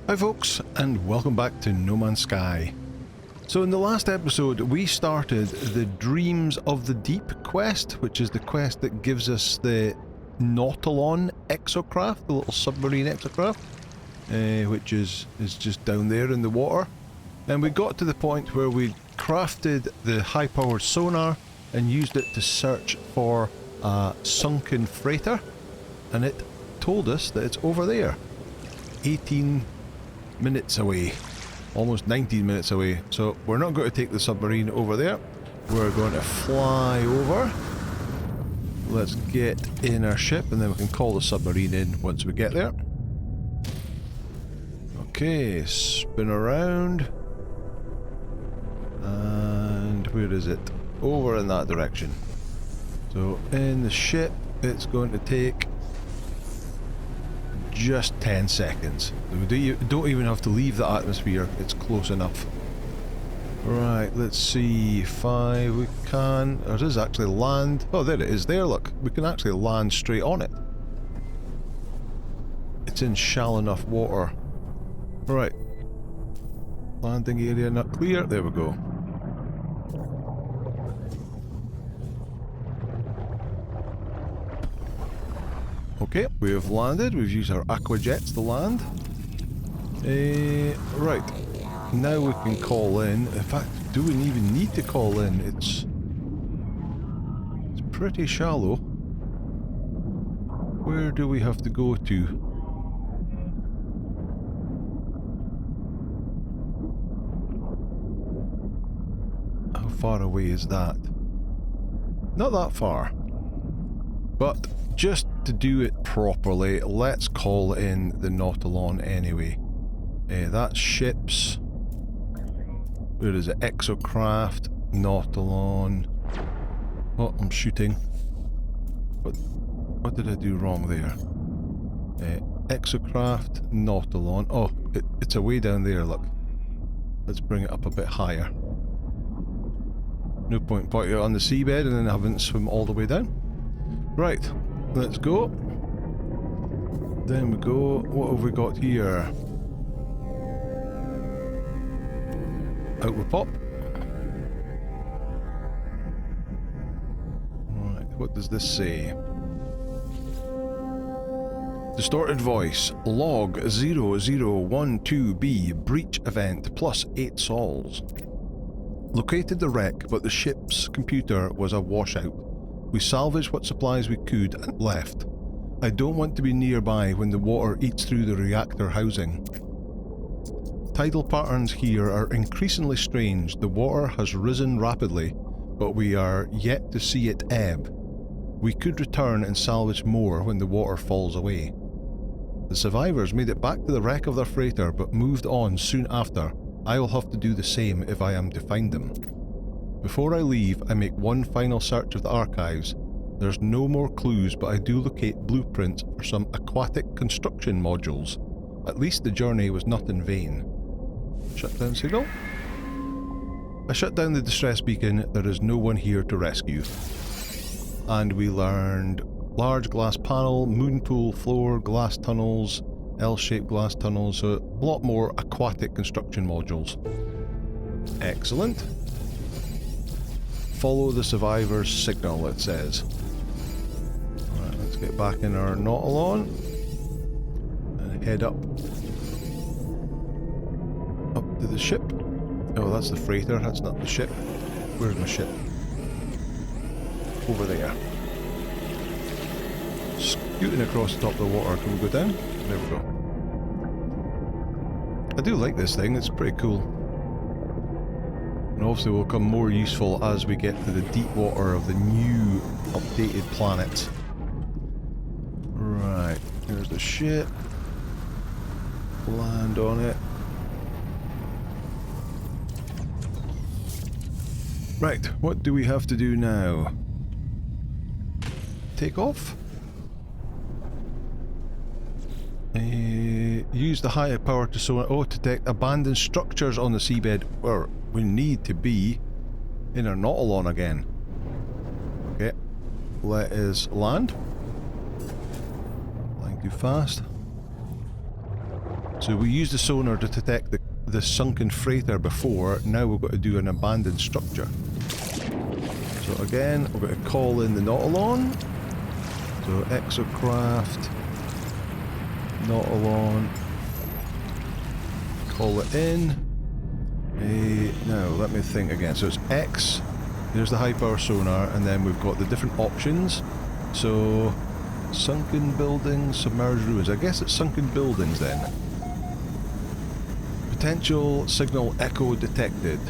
Hi folks, and welcome back to No Man's Sky. So in the last episode we started the Dreams of the Deep quest, which is the quest that gives us the Nautilon exocraft, the little submarine exocraft, which is just down there in the water. And we got to the point where we crafted the high-powered sonar and used it to search for a sunken freighter, and it told us that it's over there, 18 minutes away, almost 19 minutes away. So we're not going to take the submarine over there, we're going to fly over. Let's get in our ship and then we can call the submarine in once we get there. Okay, spin around, and where is it? Over in that direction. So in the ship it's going to take just 10 seconds. We don't even have to leave the atmosphere, it's close enough. Right, let's see, 5, we can, or does actually land, oh there it is there, look, we can actually land straight on it. It's in shallow enough water. Right, landing area not clear, there we go. Okay, we have landed. We've used our aquajets to land. Right, now we can call in. In fact, do we even need to call in? It's pretty shallow. Where do we have to go to? How far away is that? Not that far. But just to do it properly, let's call in the Nautilon anyway. That's ships. Where is it? Exocraft, Nautilon. Oh, I'm shooting. What did I do wrong there? Exocraft, Nautilon. Oh, it's away down there, look. Let's bring it up a bit higher. No point putting it on the seabed and then having to swim all the way down. Right, let's go. Then we go. What have we got here? Out we pop. Right, what does this say? Distorted voice. Log 0012B breach event plus 8 sols. Located the wreck, but the ship's computer was a washout. We salvaged what supplies we could and left. I don't want to be nearby when the water eats through the reactor housing. Tidal patterns here are increasingly strange. The water has risen rapidly, but we are yet to see it ebb. We could return and salvage more when the water falls away. The survivors made it back to the wreck of their freighter, but moved on soon after. I will have to do the same if I am to find them. Before I leave, I make one final search of the archives. There's no more clues, but I do locate blueprints for some aquatic construction modules. At least the journey was not in vain. Shutdown signal. I shut down the distress beacon. There is no one here to rescue. And we learned large glass panel, moon pool floor, glass tunnels, L-shaped glass tunnels, so a lot more aquatic construction modules. Excellent. Follow the survivor's signal, it says. Alright, let's get back in our Nautilon and head up to the ship. Oh, that's the freighter, that's not the ship. Where's my ship? Over there. Scooting across the top of the water. Can we go down? There we go. I do like this thing, it's pretty cool. And obviously will become more useful as we get to the deep water of the new updated planet. Right, here's the ship. Land on it. Right, what do we have to do now? Take off? Use the higher power to detect abandoned structures on the seabed where we need to be in our Nautilon again. Okay, let us land. Flying too fast. So we used the sonar to detect the sunken freighter before, now we've got to do an abandoned structure. So again, we've got to call in the Nautilon. So exocraft, Nautilon, call it in. Now, let me think again. So it's X, there's the high power sonar, and then we've got the different options. So, sunken buildings, submerged ruins. I guess it's sunken buildings then. Potential signal echo detected.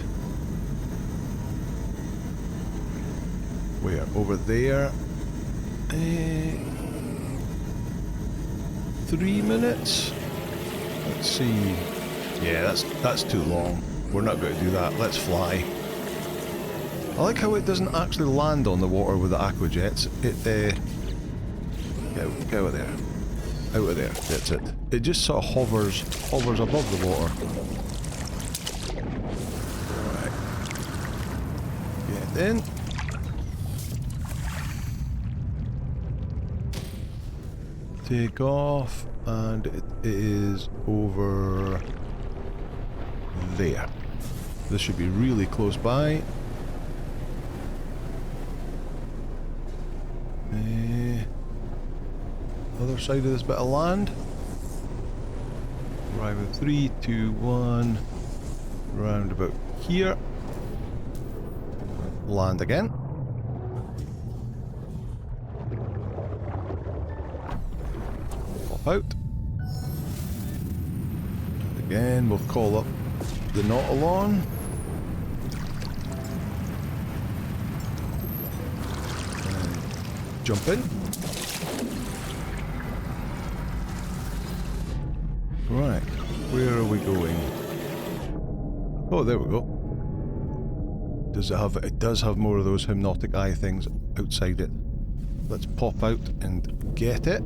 Where? Over there. 3 minutes? Let's see. Yeah, that's too long. We're not going to do that. Let's fly. I like how it doesn't actually land on the water with the aquajets. It, get out of there. Out of there. That's it. It just sort of hovers above the water. Alright. Get in. Take off, and it is over there. This should be really close by. Other side of this bit of land. Arrive in 3, 2, 1. Round about here. Land again. Pop out. And again, we'll call up the Nautilon. And jump in. Right, where are we going? Oh, there we go. Does it have? It does have more of those hypnotic eye things outside it. Let's pop out and get it.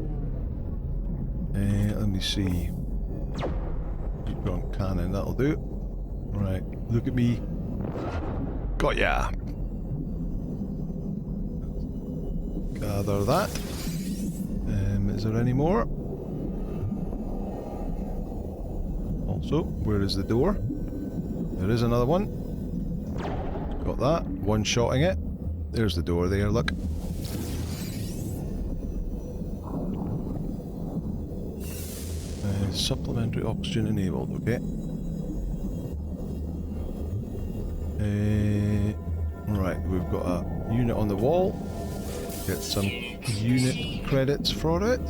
Let me see. Keep going cannon, that'll do. Right, look at me. Got ya! Gather that. Is there any more? Also, where is the door? There is another one. Got that. One-shotting it. There's the door there, look. Supplementary oxygen enabled, okay. Right, we've got a unit on the wall. Get some unit credits for it.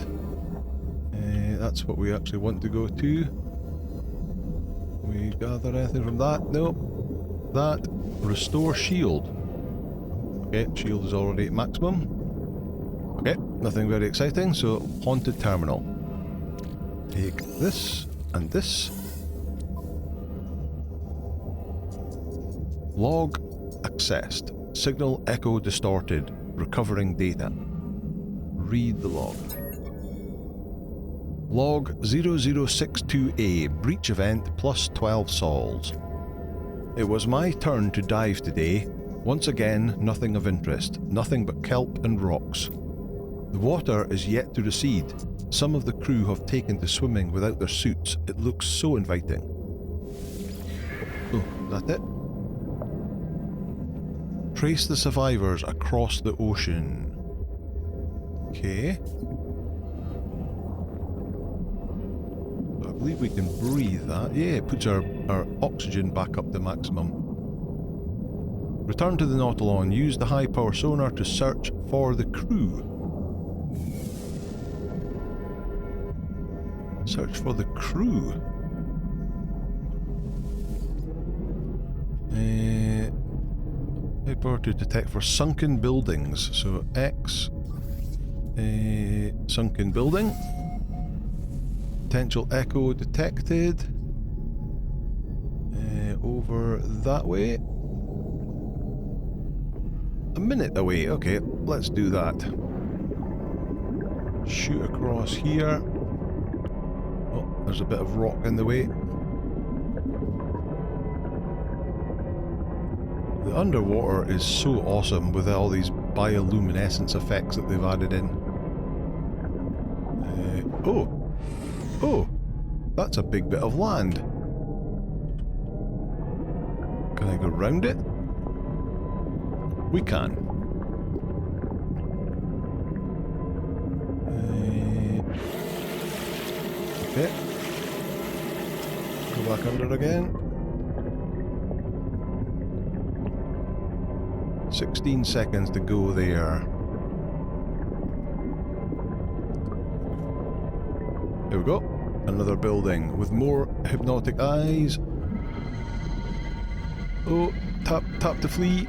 That's what we actually want to go to. We gather anything from that? No. That. Restore shield. Okay, shield is already at maximum. Okay, nothing very exciting, so haunted terminal. Take this and this. Log accessed. Signal echo distorted. Recovering data. Read the log. Log 0062A, breach event plus 12 sols. It was my turn to dive today. Once again, nothing of interest. Nothing but kelp and rocks. The water is yet to recede. Some of the crew have taken to swimming without their suits. It looks so inviting. Oh, is that it? Trace the survivors across the ocean. Okay. I believe we can breathe that. Yeah, it puts our oxygen back up to maximum. Return to the Nautilon. Use the high power sonar to search for the crew. Search for the crew. High power to detect for sunken buildings. So X. Sunken building. Potential echo detected. Over that way. A minute away. Okay, let's do that. Shoot across here. Oh, there's a bit of rock in the way. The underwater is so awesome with all these bioluminescence effects that they've added in. Oh! That's a big bit of land. Can I go round it? We can. Okay. Go back under again. 16 seconds to go there. Here we go. Another building with more hypnotic eyes. Oh, tap to flee.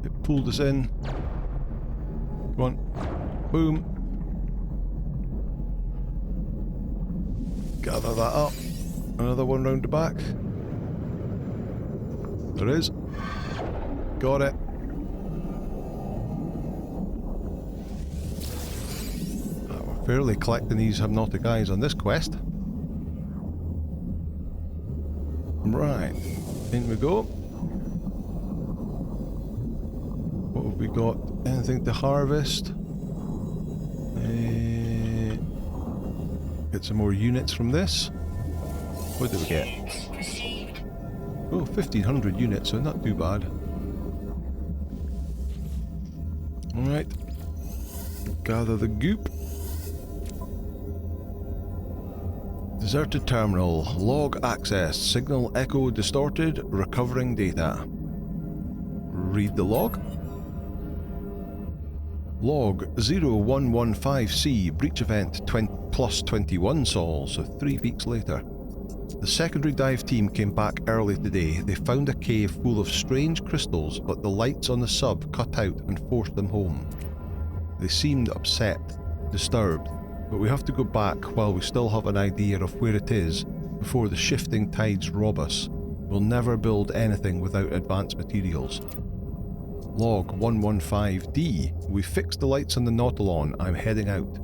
It pulled us in. Go on. Boom. Gather that up. Another one round the back. There is. Got it. We're fairly collecting these hypnotic eyes on this quest. Right. In we go. What have we got? Anything to harvest? Get some more units from this. What did we get? Oh, 1,500 units, so not too bad. Alright. Gather the goop. Deserted terminal. Log access. Signal echo distorted. Recovering data. Read the log. Log 0115C. Breach event plus 21 sols, so 3 weeks later. The secondary dive team came back early today. They found a cave full of strange crystals, but the lights on the sub cut out and forced them home. They seemed upset, disturbed, but we have to go back while we still have an idea of where it is before the shifting tides rob us. We'll never build anything without advanced materials. Log 115D. We fixed the lights on the Nautilon. I'm heading out.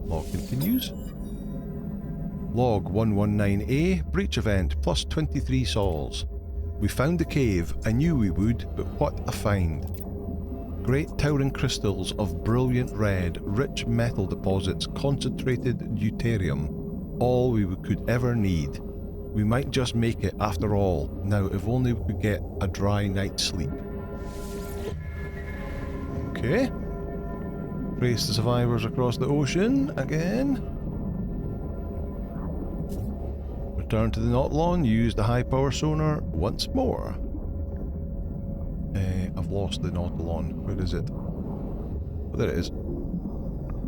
Log continues. Log 119A. Breach event plus 23 sols. We found the cave. I knew we would, but what a find. Great towering crystals of brilliant red, rich metal deposits, concentrated deuterium. All we could ever need. We might just make it after all. Now, if only we could get a dry night's sleep. Okay. Race the survivors across the ocean again. Return to the Nautilon, use the high power sonar once more. I've lost the Nautilon. Where is it? Oh, there it is.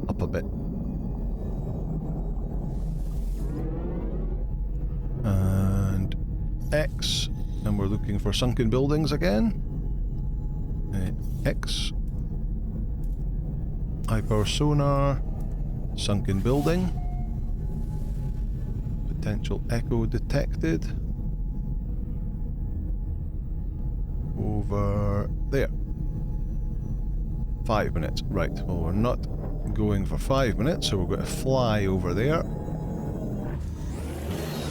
Up a bit. And X. And we're looking for sunken buildings again. X. High power sonar. Sunken building. Potential echo detected. Over there. 5 minutes. Right, well, we're not going for 5 minutes, so we're going to fly over there.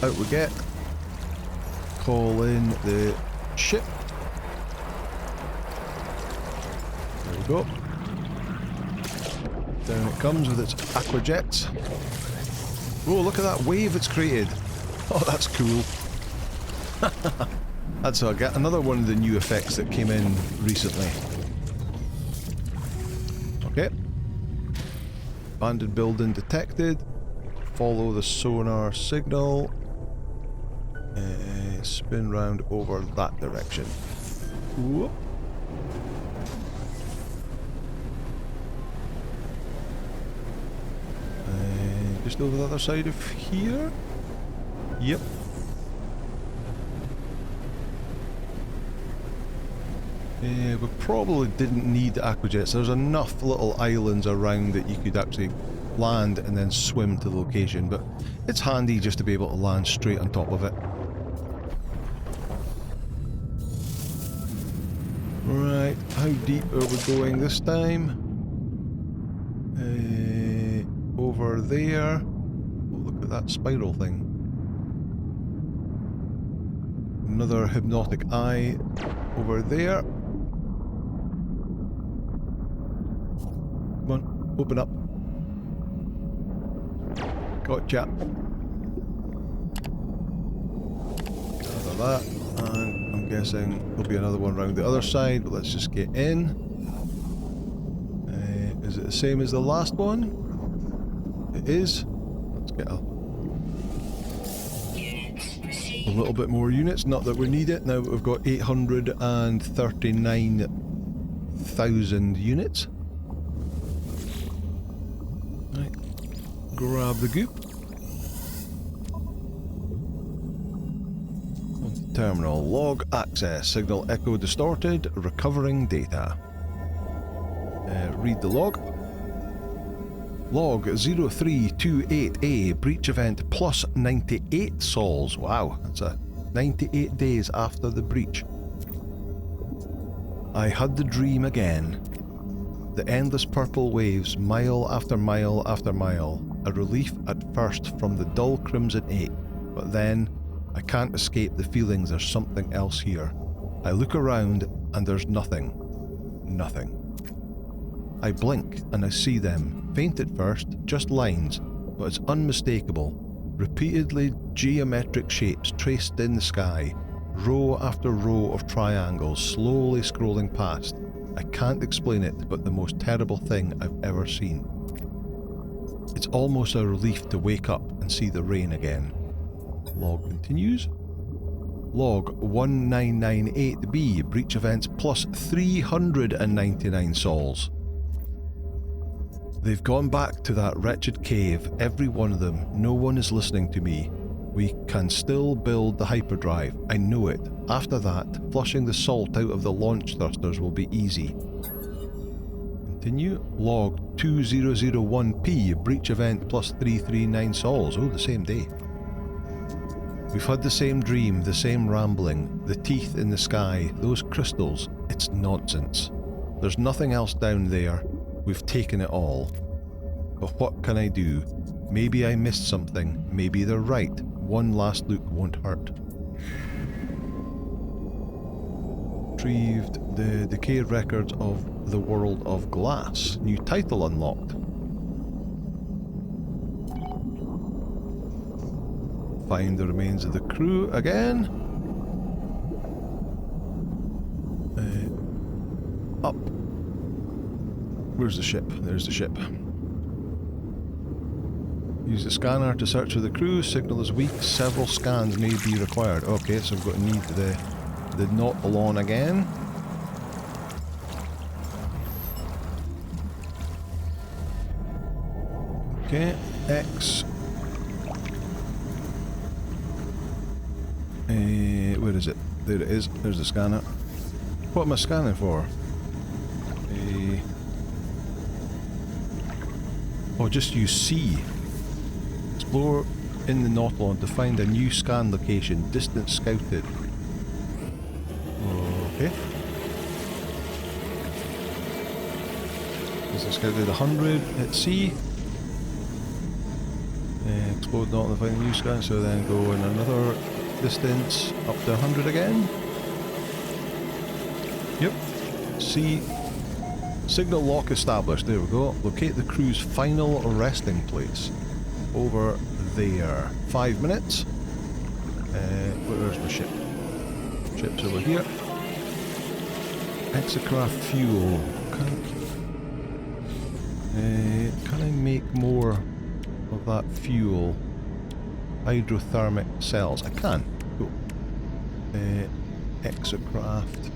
Out we get. Call in the ship. There we go. Down it comes with its aquajets. Oh, look at that wave it's created. Oh, that's cool. That's another one of the new effects that came in recently. Okay. Abandoned building detected. Follow the sonar signal. Spin round over that direction. Whoop. Just over the other side of here. Yep. We probably didn't need aquajets. There's enough little islands around that you could actually land and then swim to the location, but it's handy just to be able to land straight on top of it. Right, how deep are we going this time? Over there. Oh, look at that spiral thing. Another hypnotic eye over there. Come on, open up. Gotcha. that. And I'm guessing there'll be another one around the other side, but let's just get in. Is it the same as the last one? It is. Let's get a little bit more units. Not that we need it. Now we've got 839,000 units. Right. Grab the goop. Terminal. Log access. Signal echo distorted. Recovering data. Read the log. Log 0328A. Breach event plus 98 sols. Wow, that's a 98 days after the breach. I had the dream again. The endless purple waves, mile after mile after mile. A relief at first from the dull crimson ache, but then I can't escape the feelings there's something else here. I look around and there's nothing. Nothing. I blink and I see them, faint at first, just lines, but it's unmistakable. Repeatedly geometric shapes traced in the sky, row after row of triangles slowly scrolling past. I can't explain it, but the most terrible thing I've ever seen. It's almost a relief to wake up and see the rain again. Log continues. Log 1998B, breach events plus 399 sols. They've gone back to that wretched cave, every one of them. No one is listening to me. We can still build the hyperdrive, I know it. After that, flushing the salt out of the launch thrusters will be easy. Continue. Log 2001P, breach event plus 339 sols. Oh, the same day. We've had the same dream, the same rambling, the teeth in the sky, those crystals. It's nonsense. There's nothing else down there. We've taken it all. But what can I do? Maybe I missed something. Maybe they're right. One last look won't hurt. Retrieved the decayed records of the world of glass. New title unlocked. Find the remains of the crew again. Up. Where's the ship? There's the ship. Use the scanner to search for the crew. Signal is weak. Several scans may be required. Okay, so I'm going to need the Nautilon again. Okay, X. Where is it? There it is. There's the scanner. What am I scanning for? Oh, just use C. Explore in the Nautilon to find a new scan location. Distance scouted. Okay. Distance scouted 100. Hit C. Explore the Nautilon to find a new scan. So then go in another distance up to 100 again. Yep. C. Signal lock established. There we go. Locate the crew's final resting place. Over there. 5 minutes. Where's the ship? Ship's over here. Exocraft fuel. Can I make more of that fuel? Hydrothermic cells. I can. Cool. Exocraft.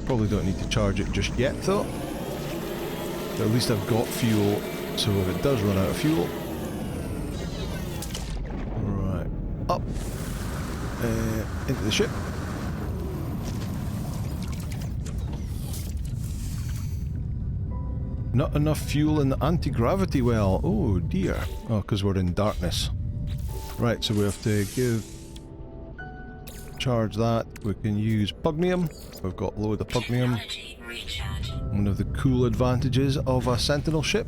Probably don't need to charge it just yet though. But at least I've got fuel, so if it does run out of fuel. Right. Up. Into the ship. Not enough fuel in the anti-gravity well. Oh dear. Oh, because we're in darkness. Right, so we have to charge that. We can use pugnium. We've got a load of pugnium. One of the cool advantages of a sentinel ship.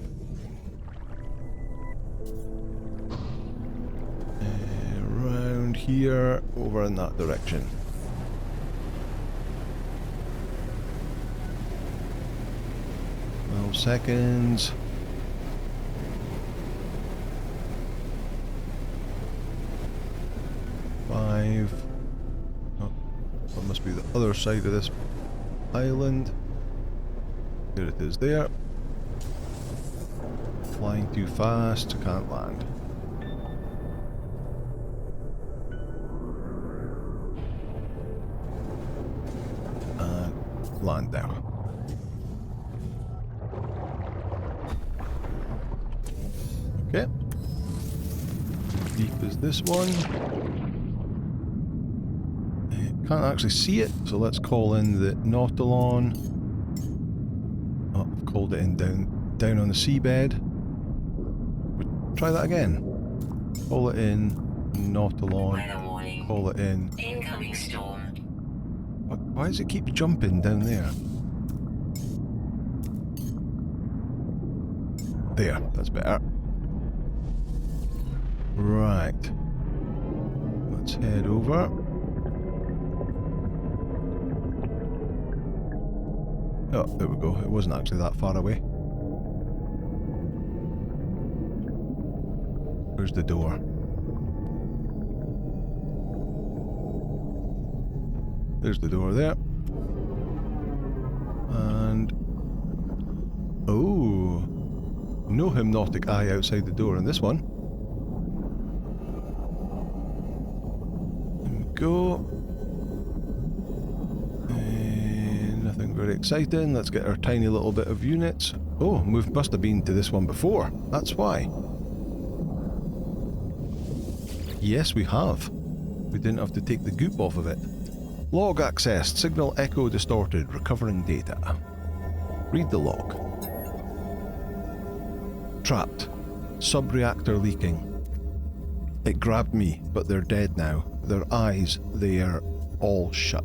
Around here, over in that direction. Seconds. Five. be the other side of this island. There it is there. Flying too fast, can't land. And land now. Okay. How deep is this one? Can't actually see it, so let's call in the Nautilon. Oh, I've called it in down on the seabed. Try that again. Call it in Nautilon. Call it in. Incoming storm. Why does it keep jumping down there? There, that's better. Right. Let's head over. Oh, there we go. It wasn't actually that far away. Where's the door? There's the door there. And... oh! No hypnotic eye outside the door in this one. There we go. Nothing very exciting. Let's get our tiny little bit of units. Oh, we must have been to this one before. That's why. Yes, we have. We didn't have to take the goop off of it. Log accessed. Signal echo distorted. Recovering data. Read the log. Trapped. Sub-reactor leaking. It grabbed me, but they're dead now. Their eyes, they are all shut.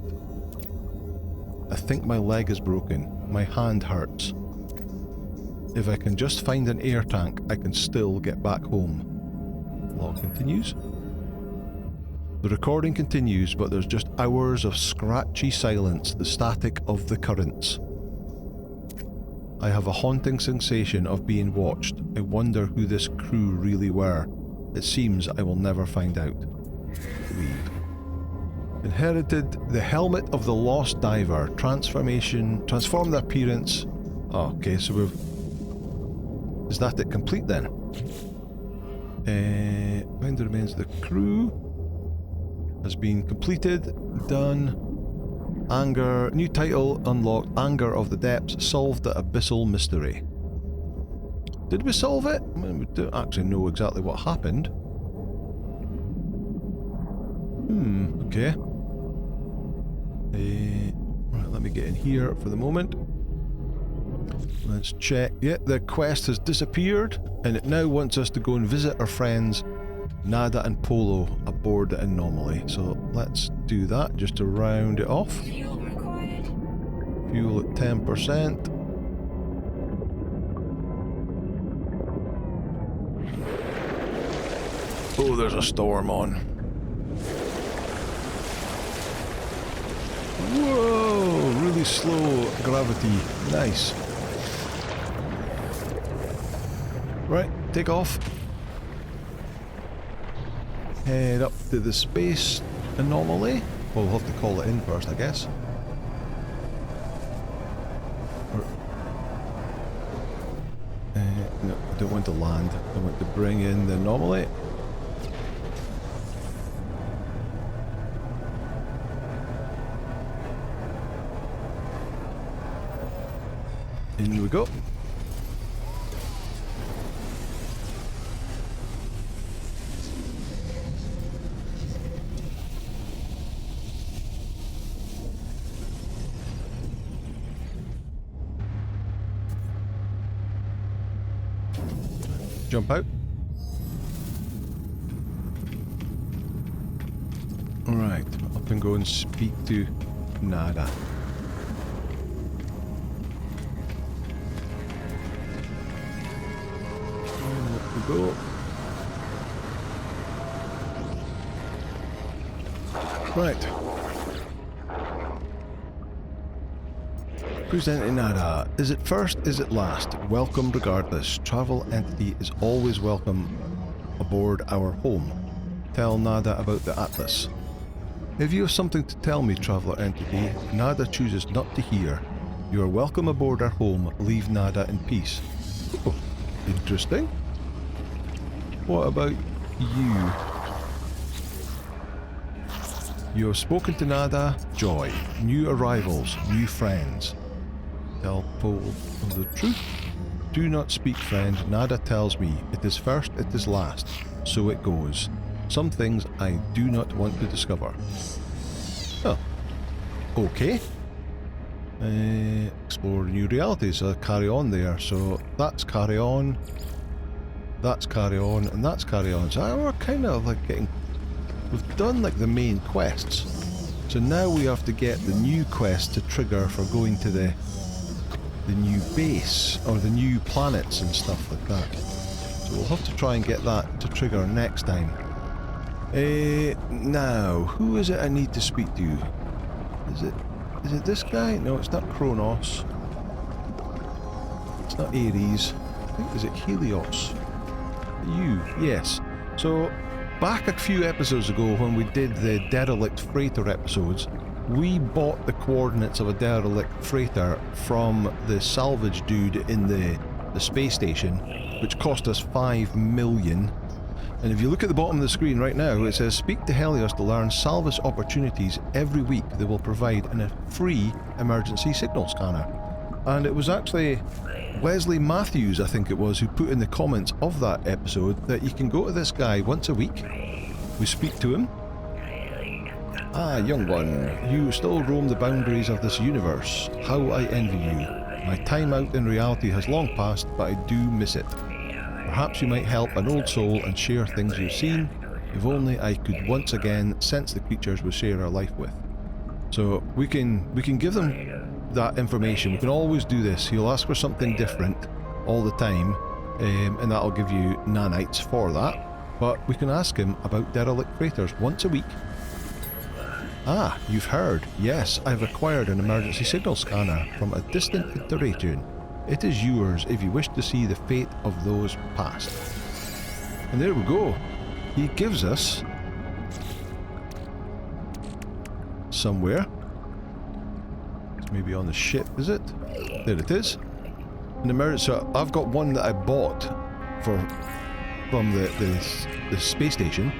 I think my leg is broken. My hand hurts. If I can just find an air tank, I can still get back home. Log continues. The recording continues, but there's just hours of scratchy silence, the static of the currents. I have a haunting sensation of being watched. I wonder who this crew really were. It seems I will never find out. Leave. Inherited the helmet of the lost diver. Transform the appearance. Oh, okay, so we've... is that it complete then? Find the remains of the crew. Has been completed. Done. Anger. New title unlocked. Anger of the Depths. Solved the abyssal mystery. Did we solve it? I mean, we don't actually know exactly what happened. Okay. Right, let me get in here for the moment. Let's check. Yeah, the quest has disappeared, and it now wants us to go and visit our friends Nada and Polo aboard the Anomaly. So let's do that just to round it off. Fuel required. Fuel at 10%. Oh, there's a storm on. Whoa, really slow gravity. Nice. Right, take off. Head up to the space anomaly. Well, we'll have to call it in first, I guess. No, I don't want to land. I want to bring in the anomaly. In we go. Jump out. Alright, up and go and speak to Nada. And up we go. Right. Presenting Nada. Is it first? Is it last? Welcome regardless. Travel entity is always welcome aboard our home. Tell Nada about the Atlas. If you have something to tell me, traveller entity, Nada chooses not to hear. You are welcome aboard our home. Leave Nada in peace. Oh, interesting. What about you? You have spoken to Nada. Joy. New arrivals. New friends. Tell Pole of the truth. Do not speak, friend. Nada tells me. It is first, it is last. So it goes. Some things I do not want to discover. Oh. Okay. Explore new realities. Carry on there. So that's carry on. That's carry on. And that's carry on. So we're kind of like getting... We've done like the main quests. So now we have to get the new quest to trigger for going to the new base or the new planets and stuff like that. So we'll have to try and get that to trigger next time. Now, who is it I need to speak to? Is it this guy? No, it's not Kronos. It's not Ares. I think, is it Helios? You, yes. So, back a few episodes ago when we did the derelict freighter episodes, we bought the coordinates of a derelict freighter from the salvage dude in the space station, which cost us 5 million. And if you look at the bottom of the screen right now, it says speak to Helios to learn salvage opportunities. Every week they will provide a free emergency signal scanner. And it was actually Wesley Matthews, I think it was, who put in the comments of that episode that you can go to this guy once a week. We speak to him. Ah, young one, you still roam the boundaries of this universe. How I envy you. My time out in reality has long passed, but I do miss it. Perhaps you might help an old soul and share things you've seen. If only I could once again sense the creatures we share our life with. So we can give them that information. We can always do this. He'll ask for something different all the time, and that'll give you nanites for that. But we can ask him about derelict freighters once a week. Ah, you've heard. Yes, I've acquired an emergency signal scanner from a distant iteration. It is yours if you wish to see the fate of those past. And there we go. He gives us somewhere. It's maybe on the ship, is it? There it is. An emergency. So I've got one that I bought from the space station,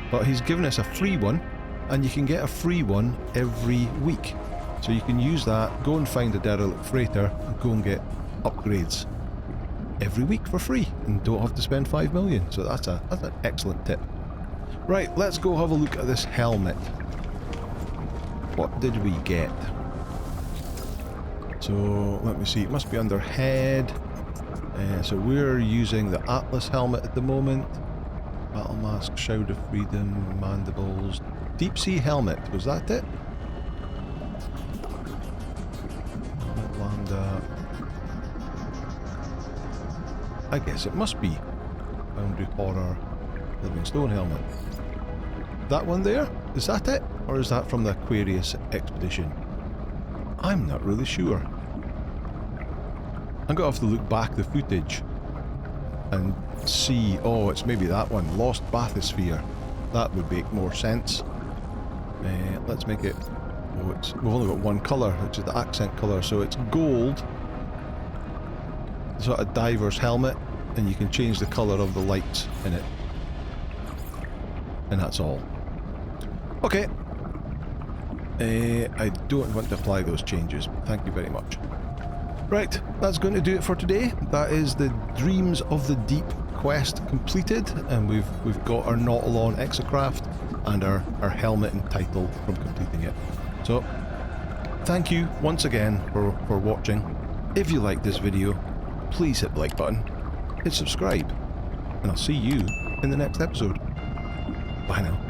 but he's given us a free one, and you can get a free one every week. So you can use that, go and find a derelict freighter, and go and get upgrades every week for free, and don't have to spend 5 million. So that's an excellent tip. Right, let's go have a look at this helmet. What did we get? So let me see, it must be under head. So we're using the Atlas helmet at the moment. Battle mask, Shroud of Freedom, mandibles, deep sea helmet, was that it? Lambda. I guess it must be Boundary Horror, Living Stone helmet. That one there? Is that it? Or is that from the Aquarius expedition? I'm not really sure. I'm going to have to look back the footage and see. Oh, it's maybe that one. Lost Bathysphere. That would make more sense. Let's make it... Oh, we've only got one colour, which is the accent colour, so it's gold. Sort of diver's helmet, and you can change the colour of the lights in it. And that's all. Okay. I don't want to apply those changes. Thank you very much. Right, that's going to do it for today. That is the Dreams of the Deep quest completed, and we've got our Nautilon exocraft and our helmet and title from completing it. So, thank you once again for watching. If you like this video, please hit the like button, hit subscribe, and I'll see you in the next episode. Bye now.